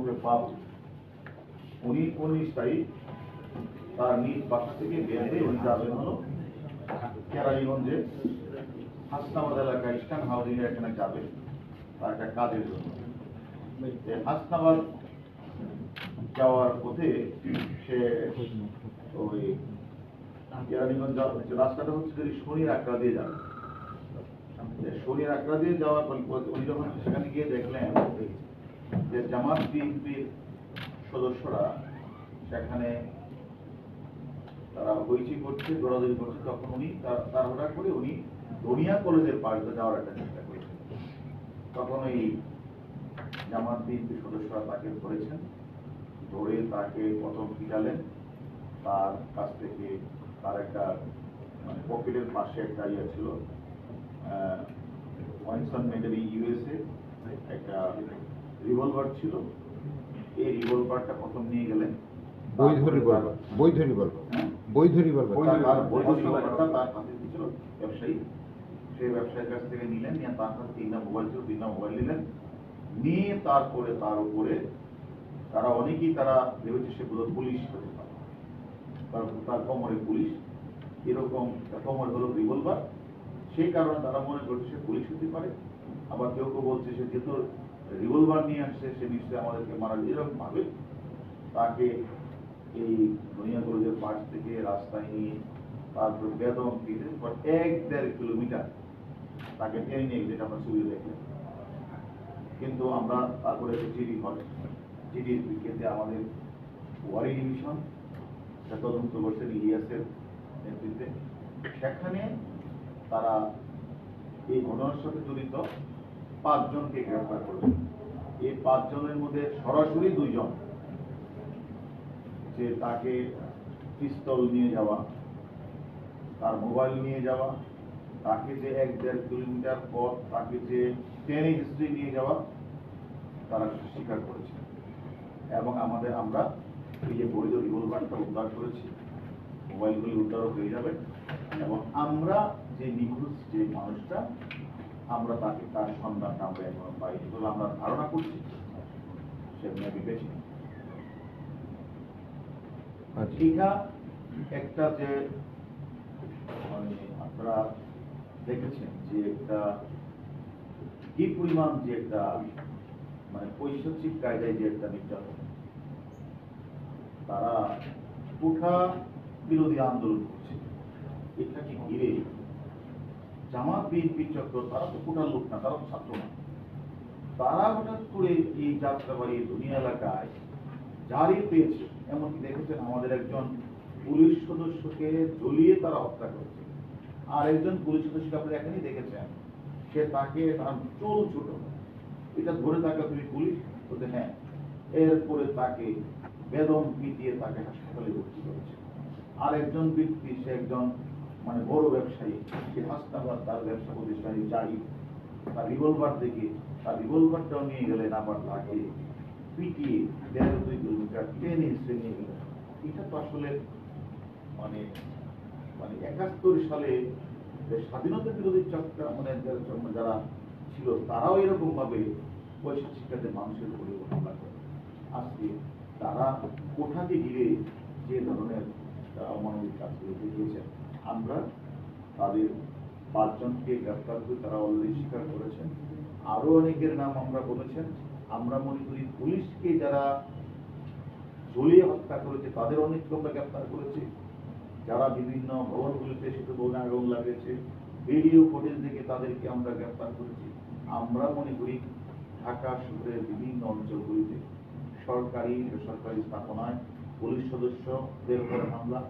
ওরফে বাবু, উনি 19 তারিখ তার নিজ বাসা থেকে বের হয়ে উনি যাবেন হলো কেরানীগঞ্জে হাসনাবাদ এলাকায় ইস্টার্ন হাউজিং এর এখানে যাবে তার একটা কাজের জন্য। হাসনাবাদ যাওয়ার পথে সে ওই কেরানীগঞ্জ রাস্তাটা হচ্ছে যদি শনির আকড়া দিয়ে যাবে, শনির আকড়া দিয়ে যাওয়ার উনি যখন সেখানে গিয়ে দেখলেন যে জামাত বিএনপির সদস্যরা সেখানে তারা হইচি করছে, দৌড়াদৌড়ি করছে, তখন উনি তাড়াহুড়া করে উনি দনিয়া কলেজের পাশে যাওয়ার একটা চেষ্টা করেছেন। তখন ওই জামাত বিএনপির সদস্যরা তাকে ধরেছেন, ধরে তাকে প্রথম পিটালেন, তার কাছ থেকে তার একটা মানে পকেটের পাশে একটা ইয়ে ছিল ওয়াইনসন মেডেল ইউএসএ একটা রিভলভার ছিল, এই রিভলভারটা প্রথম নিয়ে গেলেন। বৈধ রিভলভার তার কাছে ছিল ব্যবসায়ী, সেই ব্যবসায়ীর কাছ থেকে নিলেন, নিয়ে তার কাছে 3টা মোবাইল ছিল, 3টা মোবাইল নিলেন, নিয়ে তারপরে তার উপরে তারা অনেকেই তারা ভেবেছে সে বোধ পুলিশ হতে পারে, তার কোমরে পুলিশ, এরকম কোমর হলো রিভলভার, সেই কারণে তারা মনে করছে সে পুলিশ হতে পারে। আবার কেউ কেউ বলছে সে যেহেতু রিভলভার নিয়ে আসছে সে নিশ্চয়ই আমাদেরকে মারা, এরকম ভাবে তাকে এই দুনিয়া কলেজের পাশ থেকে রাস্তায় নিয়ে তারপর বেদম পিঠে 1-1.5 কিলোমিটার তাকে টেনে নিয়ে, যেটা আমরা ছবি দেখলেন। কিন্তু আমরা তারপরে চিঠি হয়, চিঠির ভিত্তিতে আমাদের ওয়ারি ডিভিশন তদন্ত করছেন ইলিয়াসের নেতৃত্বে, সেখানে তারা এই ঘটনার সাথে জড়িত 5 জনকে গ্রেফতার করেছেন। এই 5 জনের মধ্যে সরাসরি 2 জন, যে তাকে পিস্তল নিয়ে যাওয়া, তার মোবাইল নিয়ে যাওয়া, তাকে যে 1-1.5 কিলোমিটার পথ তাকে যে ট্রেনে হিস্ট্রি নিয়ে যাওয়া, তারা স্বীকার করেছে। এবং আমরা এই যে বৈধ রিভলভারটা উদ্ধার করেছি, মোবাইলগুলি উদ্ধার হয়ে যাবে, এবং আমরা যে নিখোঁজ যে মানুষটা, আমরা তাকে তার সন্ধানটা আমরা এখনো পাইনি, তবে আমরা ধারণা করছি সে মেবি বেঁচে। দীঘা একটা যে মানে আপনারা দেখেছেন যে একটা কি পরিমাণ যে একটা মানে পৈশাচিক কায়দায় যে একটা নির্যাতন, তারা কোঠা বিরোধী আন্দোলন করছে, এটাকে ঘিরে জামাত বিএনপি চক্র, তারা তো কোটার লোক না, তারা তো ছাত্র না, তারা হঠাৎ করে এই যাত্রাবাড়ি দুনিয়া এলাকায় জারি পেয়েছে। এমনকি দেখেছেন আমাদের একজন পুলিশ সদস্যকে জ্বলিয়ে তারা হত্যা করেছে, আর একজন পুলিশ সদস্যকে আপনারা এখানেই দেখেছেন, সে তাকে তার চুল ছোট, এটা ধরে তাকে তুমি পুলিশ বলতে হ্যাঁ, এরপরে তাকে বেদম পিটিয়ে তাকে হাসপাতালে ভর্তি করেছে। আর একজন ব্যক্তি, সে একজন মানে বড় ব্যবসায়ী, সে হাসনাবাদ তার ব্যবসা প্রতিষ্ঠানে জারি, তার রিভলভার দেখে তার রিভলভারটাও নিয়ে গেলেন, আবার তাকে পিটিয়ে 1.5-2 কিলোমিটার ট্রেনে হিসেবে নিয়ে গেলেন। এটা তো আসলে মানে 71 সালে স্বাধীনতা বিরোধী চক্র মানে যারা ছিল তারাও এরকম ভাবে পয়সা শিক্ষাতে মানুষের উপরে হামলা করে। আজকে তারা কোঠাকে ঘিরে যে ধরনের অমানবিক কাজগুলো দেখিয়েছেন, আমরা তাদের 5 জনকে গ্রেফতার করে তারা অলরেডি স্বীকার করেছেন, আরো অনেকের নাম আমরা বলেছেন। আমরা মনে করি পুলিশকে যারা জ্বলিয়ে হত্যা করেছে তাদের অনেককে আমরা গ্রেফতার করেছি, যারা বিভিন্ন ভবনগুলিতে সেতু ভবনে আগুন লাগিয়েছে, ভিডিও ফুটেজ দেখে তাদেরকে আমরা গ্রেফতার করেছি। আমরা মনে করি ঢাকা শহরের বিভিন্ন অঞ্চলগুলিতে সরকারি বেসরকারি স্থাপনায় পুলিশ সদস্যদের উপরে হামলা,